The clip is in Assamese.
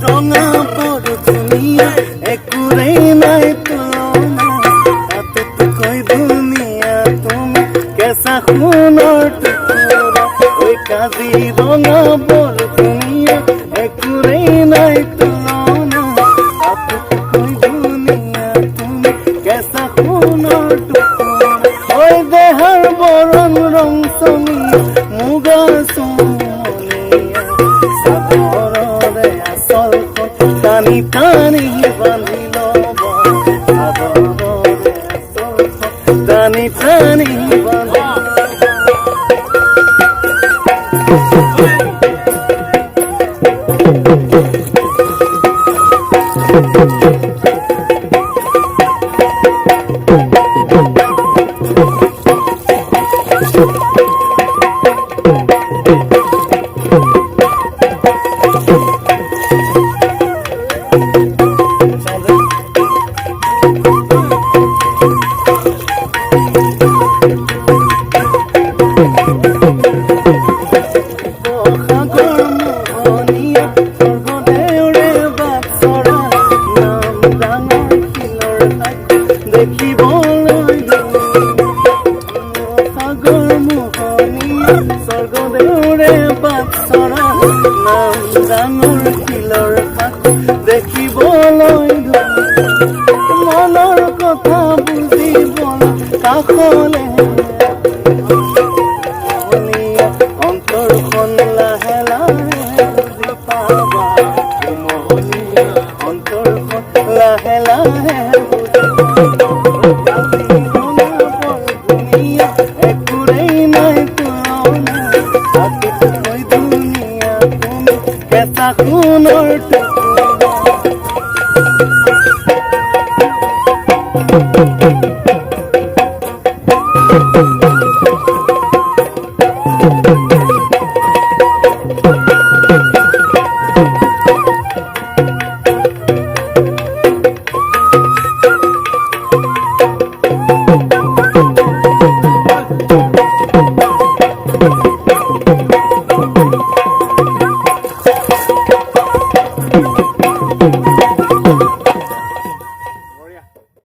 ৰঙা বৰ ধুনীয়া একোৰেই নাই তুলনা তাতোতকৈ ধুনীয়া তুমি কেঁচা সোণৰ টুকুৰা ঐ কাজিৰঙা বৰ ধুনীয়া একোৰেই নাই তুলনা তাতোতকৈ ধুনীয়া তুমি কেঁচা সোণৰ টুকুৰা ঐ দেহাৰ বৰণ ৰং চঙি মুগা চুমনীয়া চাদৰৰে আঁচলখন টানি টানি বান্ধি ল'ব চাদৰৰে আঁচলখন টানি টানি বান্ধি দেখিবলৈ সাগৰ মোহনীয়া স্বৰ্গদেউৰে বাটচৰা নাম ডাঙৰ শিলৰ সাগৰ দেখিবলৈ মনৰ কথা বুজিবলৈ কাষলে অন্তৰখন লাহে লাহে বুজি পাবা মোহনীয়া অন্তৰখন লাহে লাহে কেঁচা সোণৰ টুকুৰা